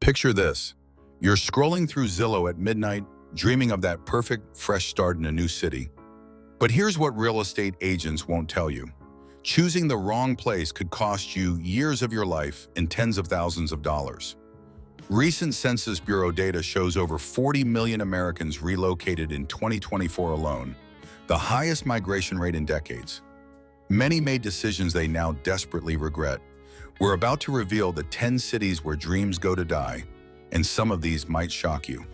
Picture this. You're scrolling through Zillow at midnight, dreaming of that perfect, fresh start in a new city. But here's what real estate agents won't tell you. Choosing the wrong place could cost you years of your life and tens of thousands of dollars. Recent Census Bureau data shows over 40 million Americans relocated in 2024 alone, the highest migration rate in decades. Many made decisions they now desperately regret. We're about to reveal the 10 cities where dreams go to die, and some of these might shock you.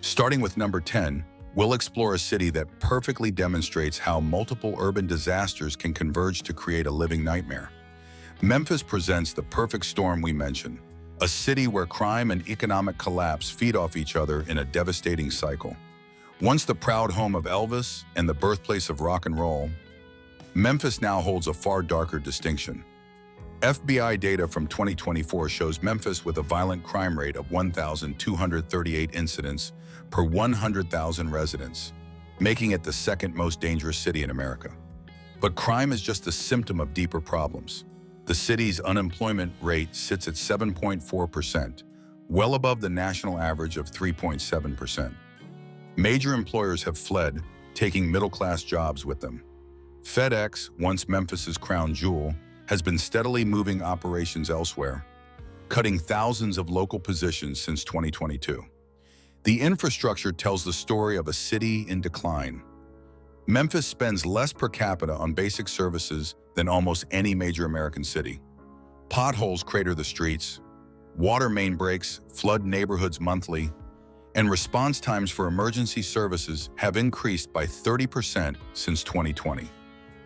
Starting with number 10, we'll explore a city that perfectly demonstrates how multiple urban disasters can converge to create a living nightmare. Memphis presents the perfect storm we mentioned, a city where crime and economic collapse feed off each other in a devastating cycle. Once the proud home of Elvis and the birthplace of rock and roll, Memphis now holds a far darker distinction. FBI data from 2024 shows Memphis with a violent crime rate of 1,238 incidents per 100,000 residents, making it the second most dangerous city in America. But crime is just a symptom of deeper problems. The city's unemployment rate sits at 7.4%, well above the national average of 3.7%. Major employers have fled, taking middle-class jobs with them. FedEx, once Memphis's crown jewel, has been steadily moving operations elsewhere, cutting thousands of local positions since 2022. The infrastructure tells the story of a city in decline. Memphis spends less per capita on basic services than almost any major American city. Potholes crater the streets, water main breaks flood neighborhoods monthly, and response times for emergency services have increased by 30% since 2020.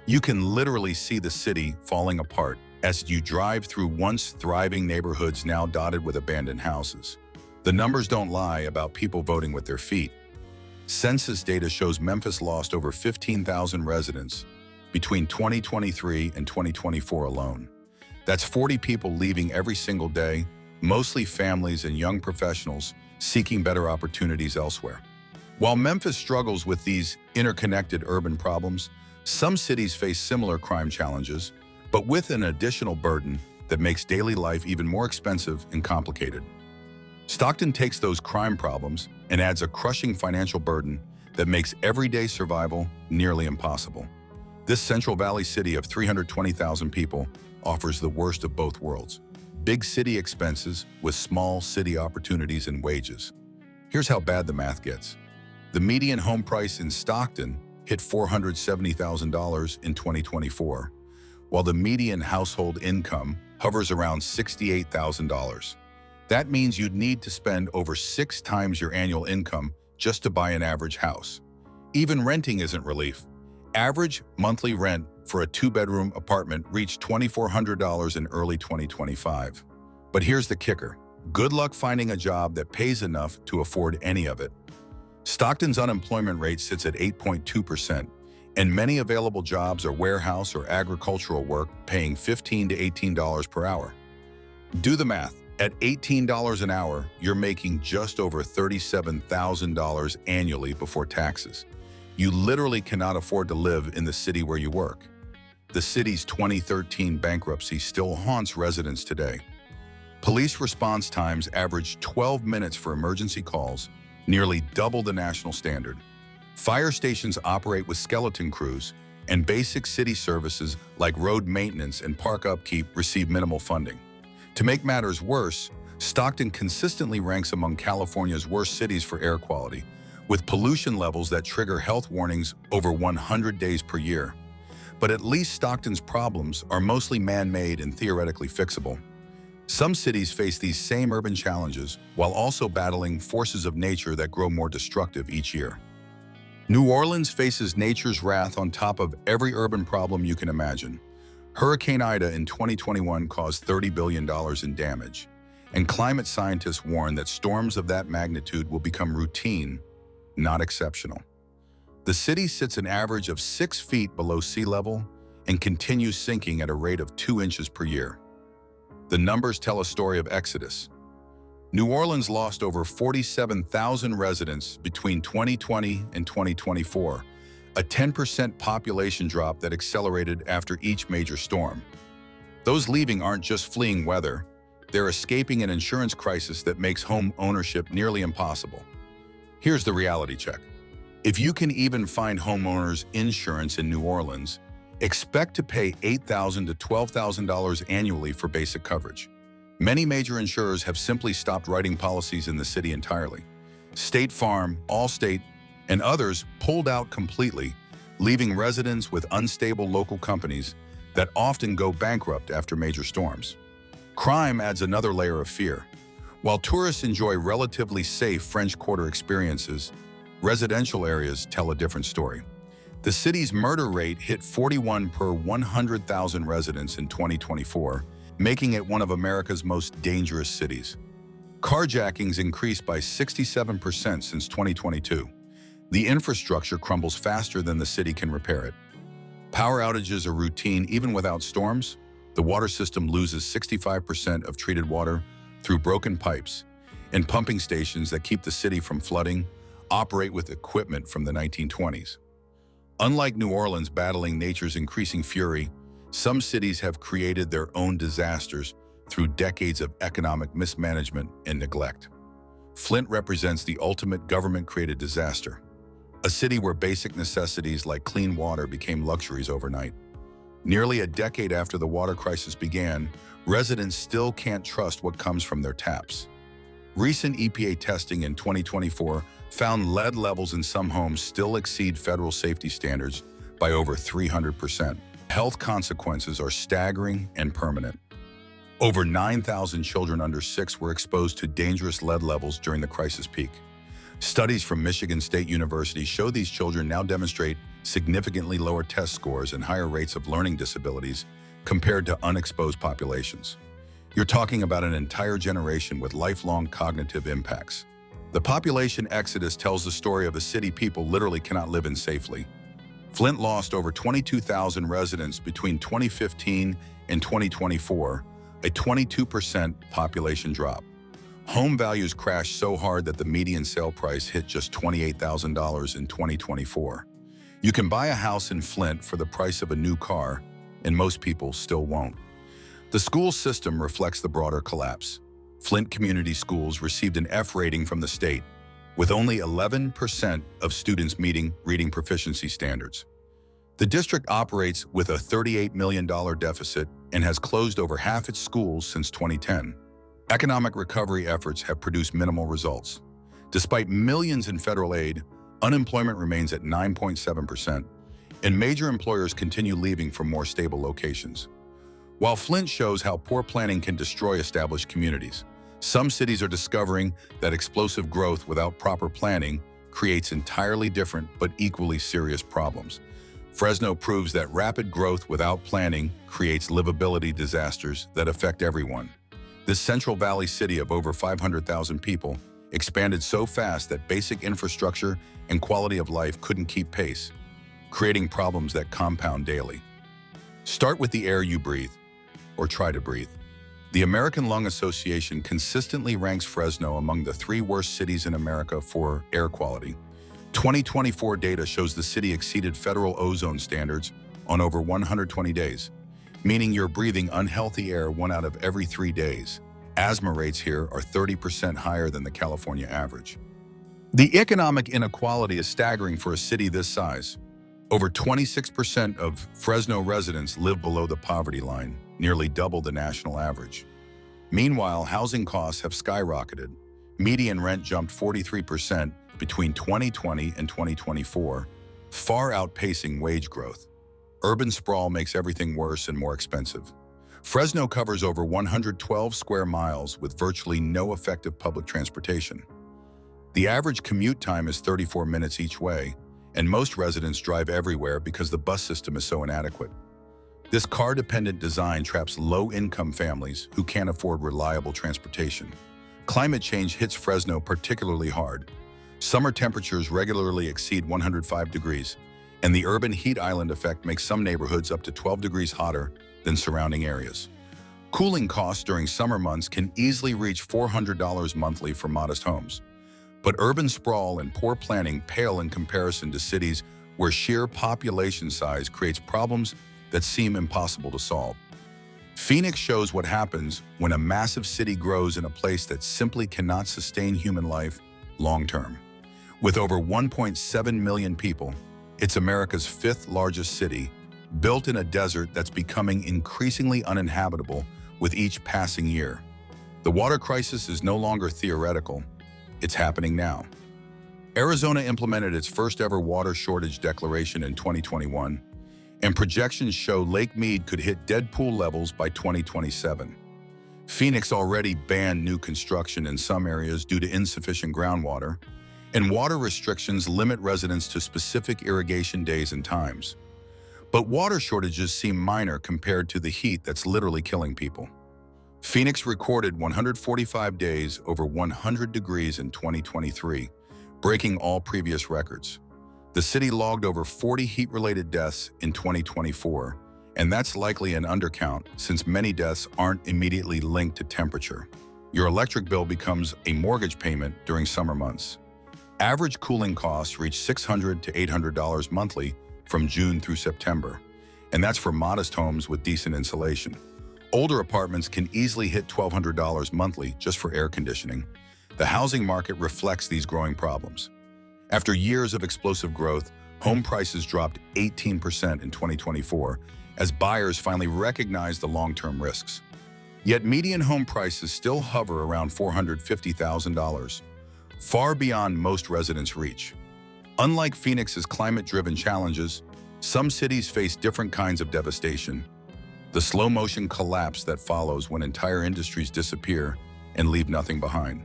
You can literally see the city falling apart as you drive through once thriving neighborhoods now dotted with abandoned houses. The numbers don't lie about people voting with their feet. Census data shows Memphis lost over 15,000 residents between 2023 and 2024 alone. That's 40 people leaving every single day, mostly families and young professionals seeking better opportunities elsewhere. While Memphis struggles with these interconnected urban problems, some cities face similar crime challenges, but with an additional burden that makes daily life even more expensive and complicated. Stockton takes those crime problems and adds a crushing financial burden that makes everyday survival nearly impossible. This Central Valley city of 320,000 people offers the worst of both worlds. Big city expenses with small city opportunities and wages. Here's how bad the math gets. The median home price in Stockton hit $470,000 in 2024, while the median household income hovers around $68,000. That means you'd need to spend over 6 times your annual income just to buy an average house. Even renting isn't relief. Average monthly rent for a 2-bedroom apartment reached $2,400 in early 2025. But here's the kicker. Good luck finding a job that pays enough to afford any of it. Stockton's unemployment rate sits at 8.2%, and many available jobs are warehouse or agricultural work paying $15 to $18 per hour. Do the math. At $18 an hour, you're making just over $37,000 annually before taxes. You literally cannot afford to live in the city where you work. The city's 2013 bankruptcy still haunts residents today. Police response times average 12 minutes for emergency calls, nearly double the national standard. Fire stations operate with skeleton crews, and basic city services like road maintenance and park upkeep receive minimal funding. To make matters worse, Stockton consistently ranks among California's worst cities for air quality, with pollution levels that trigger health warnings over 100 days per year. But at least Stockton's problems are mostly man-made and theoretically fixable. Some cities face these same urban challenges while also battling forces of nature that grow more destructive each year. New Orleans faces nature's wrath on top of every urban problem you can imagine. Hurricane Ida in 2021 caused $30 billion in damage, and climate scientists warn that storms of that magnitude will become routine, not exceptional. The city sits an average of 6 feet below sea level and continues sinking at a rate of 2 inches per year. The numbers tell a story of exodus. New Orleans lost over 47,000 residents between 2020 and 2024, a 10% population drop that accelerated after each major storm. Those leaving aren't just fleeing weather, they're escaping an insurance crisis that makes home ownership nearly impossible. Here's the reality check. If you can even find homeowners insurance in New Orleans, expect to pay $8,000 to $12,000 annually for basic coverage. Many major insurers have simply stopped writing policies in the city entirely. State Farm, Allstate, and others pulled out completely, leaving residents with unstable local companies that often go bankrupt after major storms. Crime adds another layer of fear. While tourists enjoy relatively safe French Quarter experiences, residential areas tell a different story. The city's murder rate hit 41 per 100,000 residents in 2024, making it one of America's most dangerous cities. Carjackings increased by 67% since 2022. The infrastructure crumbles faster than the city can repair it. Power outages are routine even without storms. The water system loses 65% of treated water through broken pipes, and pumping stations that keep the city from flooding operate with equipment from the 1920s. Unlike New Orleans battling nature's increasing fury, some cities have created their own disasters through decades of economic mismanagement and neglect. Flint represents the ultimate government-created disaster, a city where basic necessities like clean water became luxuries overnight. Nearly a decade after the water crisis began, residents still can't trust what comes from their taps. Recent EPA testing in 2024 found lead levels in some homes still exceed federal safety standards by over 300%. Health consequences are staggering and permanent. Over 9,000 children under 6 were exposed to dangerous lead levels during the crisis peak. Studies from Michigan State University show these children now demonstrate significantly lower test scores and higher rates of learning disabilities compared to unexposed populations. You're talking about an entire generation with lifelong cognitive impacts. The population exodus tells the story of a city people literally cannot live in safely. Flint lost over 22,000 residents between 2015 and 2024, a 22% population drop. Home values crashed so hard that the median sale price hit just $28,000 in 2024. You can buy a house in Flint for the price of a new car, and most people still won't. The school system reflects the broader collapse. Flint community schools received an F rating from the state, with only 11% of students meeting reading proficiency standards. The district operates with a $38 million deficit and has closed over half its schools since 2010. Economic recovery efforts have produced minimal results. Despite millions in federal aid, unemployment remains at 9.7%, and major employers continue leaving for more stable locations. While Flint shows how poor planning can destroy established communities, some cities are discovering that explosive growth without proper planning creates entirely different but equally serious problems. Fresno proves that rapid growth without planning creates livability disasters that affect everyone. This Central Valley city of over 500,000 people expanded so fast that basic infrastructure and quality of life couldn't keep pace, creating problems that compound daily. Start with the air you breathe, or try to breathe. The American Lung Association consistently ranks Fresno among the 3 worst cities in America for air quality. 2024 data shows the city exceeded federal ozone standards on over 120 days, meaning you're breathing unhealthy air 1 out of every 3 days. Asthma rates here are 30% higher than the California average. The economic inequality is staggering for a city this size. Over 26% of Fresno residents live below the poverty line, nearly double the national average. Meanwhile, housing costs have skyrocketed. Median rent jumped 43% between 2020 and 2024, far outpacing wage growth. Urban sprawl makes everything worse and more expensive. Fresno covers over 112 square miles with virtually no effective public transportation. The average commute time is 34 minutes each way, and most residents drive everywhere because the bus system is so inadequate. This car-dependent design traps low-income families who can't afford reliable transportation. Climate change hits Fresno particularly hard. Summer temperatures regularly exceed 105 degrees, and the urban heat island effect makes some neighborhoods up to 12 degrees hotter than surrounding areas. Cooling costs during summer months can easily reach $400 monthly for modest homes. But urban sprawl and poor planning pale in comparison to cities where sheer population size creates problems that seem impossible to solve. Phoenix shows what happens when a massive city grows in a place that simply cannot sustain human life long-term. With over 1.7 million people, it's America's fifth largest city, built in a desert that's becoming increasingly uninhabitable with each passing year. The water crisis is no longer theoretical, it's happening now. Arizona implemented its first ever water shortage declaration in 2021, and projections show Lake Mead could hit dead pool levels by 2027. Phoenix already banned new construction in some areas due to insufficient groundwater, and water restrictions limit residents to specific irrigation days and times. But water shortages seem minor compared to the heat that's literally killing people. Phoenix recorded 145 days over 100 degrees in 2023, breaking all previous records. The city logged over 40 heat-related deaths in 2024, and that's likely an undercount since many deaths aren't immediately linked to temperature. Your electric bill becomes a mortgage payment during summer months. Average cooling costs reach $600 to $800 monthly from June through September, and that's for modest homes with decent insulation. Older apartments can easily hit $1,200 monthly just for air conditioning. The housing market reflects these growing problems. After years of explosive growth, home prices dropped 18% in 2024 as buyers finally recognized the long-term risks. Yet median home prices still hover around $450,000, far beyond most residents' reach. Unlike Phoenix's climate-driven challenges, some cities face different kinds of devastation. The slow-motion collapse that follows when entire industries disappear and leave nothing behind.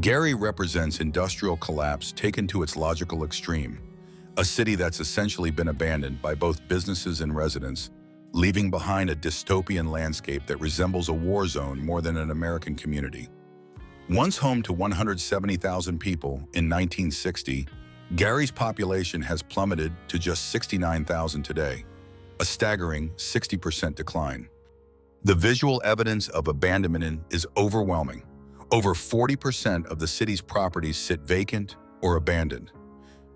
Gary represents industrial collapse taken to its logical extreme, a city that's essentially been abandoned by both businesses and residents, leaving behind a dystopian landscape that resembles a war zone more than an American community. Once home to 170,000 people in 1960, Gary's population has plummeted to just 69,000 today, a staggering 60% decline. The visual evidence of abandonment is overwhelming. Over 40% of the city's properties sit vacant or abandoned,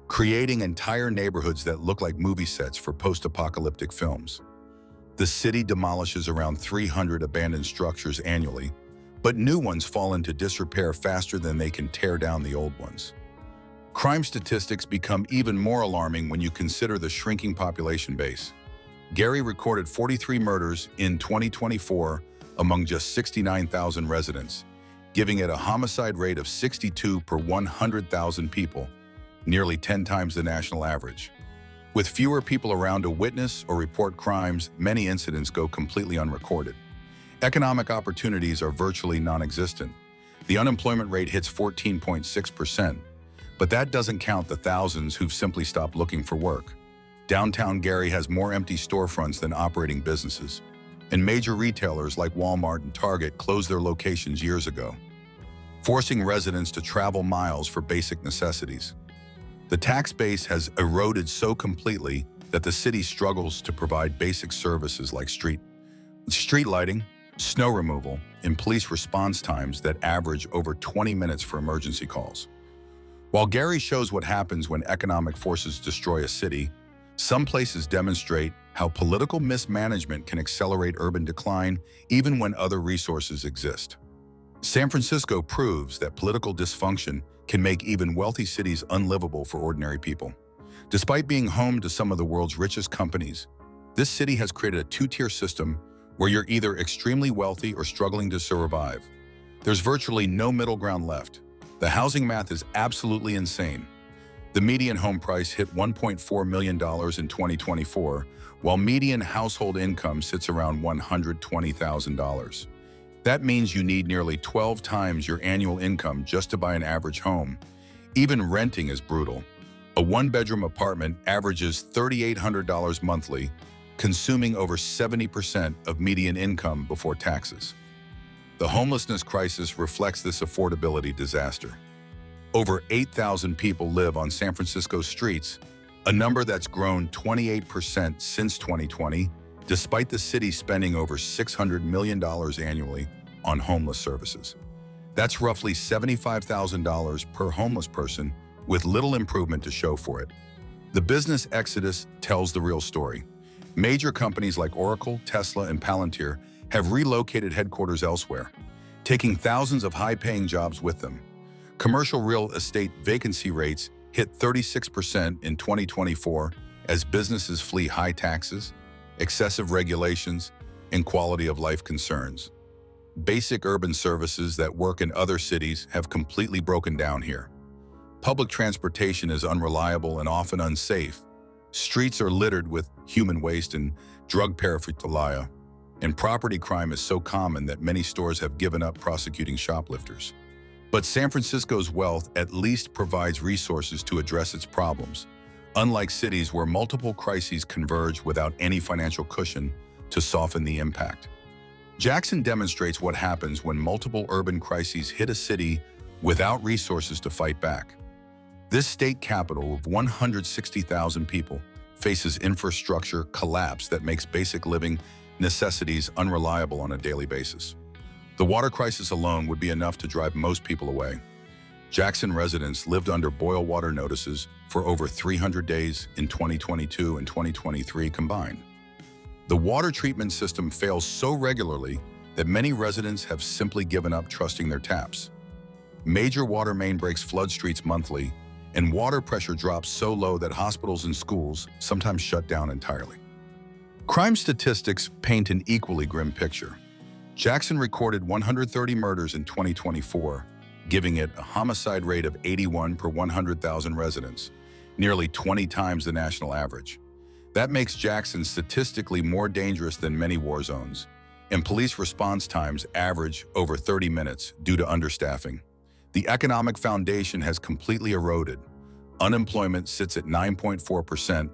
creating entire neighborhoods that look like movie sets for post-apocalyptic films. The city demolishes around 300 abandoned structures annually, but new ones fall into disrepair faster than they can tear down the old ones. Crime statistics become even more alarming when you consider the shrinking population base. Gary recorded 43 murders in 2024 among just 69,000 residents, giving it a homicide rate of 62 per 100,000 people, nearly 10 times the national average. With fewer people around to witness or report crimes, many incidents go completely unrecorded. Economic opportunities are virtually non-existent. The unemployment rate hits 14.6%, but that doesn't count the thousands who've simply stopped looking for work. Downtown Gary has more empty storefronts than operating businesses, and major retailers like Walmart and Target closed their locations years ago, forcing residents to travel miles for basic necessities. The tax base has eroded so completely that the city struggles to provide basic services like street lighting, snow removal, and police response times that average over 20 minutes for emergency calls. While Gary shows what happens when economic forces destroy a city, some places demonstrate how political mismanagement can accelerate urban decline even when other resources exist. San Francisco proves that political dysfunction can make even wealthy cities unlivable for ordinary people. Despite being home to some of the world's richest companies, this city has created a two-tier system where you're either extremely wealthy or struggling to survive. There's virtually no middle ground left. The housing math is absolutely insane. The median home price hit $1.4 million in 2024, while median household income sits around $120,000. That means you need nearly 12 times your annual income just to buy an average home. Even renting is brutal. A one-bedroom apartment averages $3,800 monthly, consuming over 70% of median income before taxes. The homelessness crisis reflects this affordability disaster. Over 8,000 people live on San Francisco's streets, a number that's grown 28% since 2020, despite the city spending over $600 million annually on homeless services. That's roughly $75,000 per homeless person, with little improvement to show for it. The business exodus tells the real story. Major companies like Oracle, Tesla, and Palantir have relocated headquarters elsewhere, taking thousands of high-paying jobs with them. Commercial real estate vacancy rates hit 36% in 2024 as businesses flee high taxes, excessive regulations, and quality of life concerns. Basic urban services that work in other cities have completely broken down here. Public transportation is unreliable and often unsafe. Streets are littered with human waste and drug paraphernalia, and property crime is so common that many stores have given up prosecuting shoplifters. But San Francisco's wealth at least provides resources to address its problems, unlike cities where multiple crises converge without any financial cushion to soften the impact. Jackson demonstrates what happens when multiple urban crises hit a city without resources to fight back. This state capital of 160,000 people faces infrastructure collapse that makes basic living necessities unreliable on a daily basis. The water crisis alone would be enough to drive most people away. Jackson residents lived under boil water notices for over 300 days in 2022 and 2023 combined. The water treatment system fails so regularly that many residents have simply given up trusting their taps. Major water main breaks flood streets monthly, and water pressure drops so low that hospitals and schools sometimes shut down entirely. Crime statistics paint an equally grim picture. Jackson recorded 130 murders in 2024, giving it a homicide rate of 81 per 100,000 residents, nearly 20 times the national average. That makes Jackson statistically more dangerous than many war zones, and police response times average over 30 minutes due to understaffing. The economic foundation has completely eroded. Unemployment sits at 9.4%,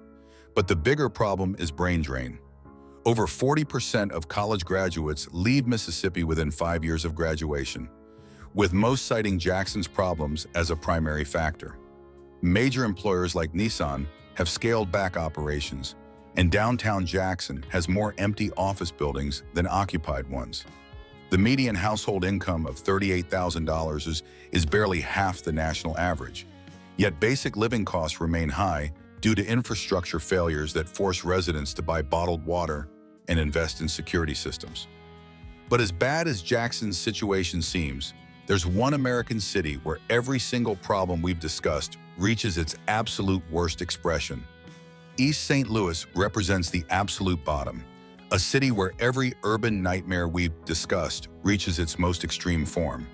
but the bigger problem is brain drain. Over 40% of college graduates leave Mississippi within 5 years of graduation, with most citing Jackson's problems as a primary factor. Major employers like Nissan have scaled back operations, and downtown Jackson has more empty office buildings than occupied ones. The median household income of $38,000 is barely half the national average, yet basic living costs remain high due to infrastructure failures that force residents to buy bottled water and invest in security systems. But as bad as Jackson's situation seems, there's one American city where every single problem we've discussed reaches its absolute worst expression. East St. Louis represents the absolute bottom, a city where every urban nightmare we've discussed reaches its most extreme form.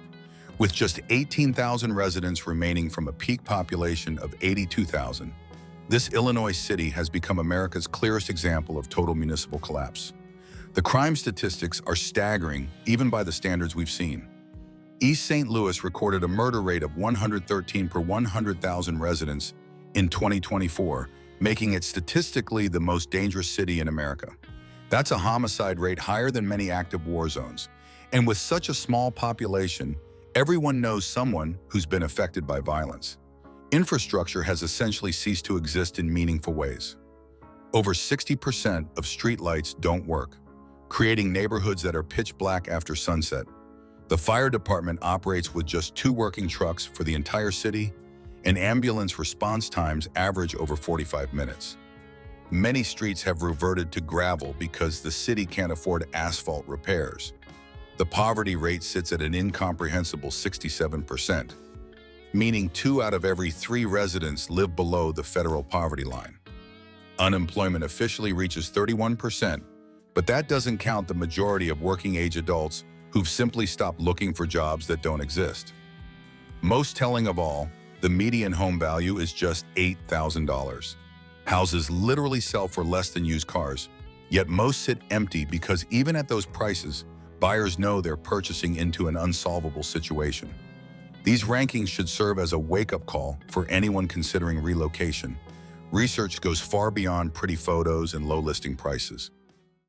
With just 18,000 residents remaining from a peak population of 82,000, this Illinois city has become America's clearest example of total municipal collapse. The crime statistics are staggering, even by the standards we've seen. East St. Louis recorded a murder rate of 113 per 100,000 residents in 2024, making it statistically the most dangerous city in America. That's a homicide rate higher than many active war zones. And with such a small population, everyone knows someone who's been affected by violence. Infrastructure has essentially ceased to exist in meaningful ways. Over 60% of streetlights don't work, creating neighborhoods that are pitch black after sunset. The fire department operates with just 2 working trucks for the entire city, and ambulance response times average over 45 minutes. Many streets have reverted to gravel because the city can't afford asphalt repairs. The poverty rate sits at an incomprehensible 67%, meaning 2 out of every 3 residents live below the federal poverty line. Unemployment officially reaches 31%, but that doesn't count the majority of working-age adults who've simply stopped looking for jobs that don't exist. Most telling of all, the median home value is just $8,000. Houses literally sell for less than used cars, yet most sit empty because even at those prices, buyers know they're purchasing into an unsolvable situation. These rankings should serve as a wake-up call for anyone considering relocation. Research goes far beyond pretty photos and low listing prices.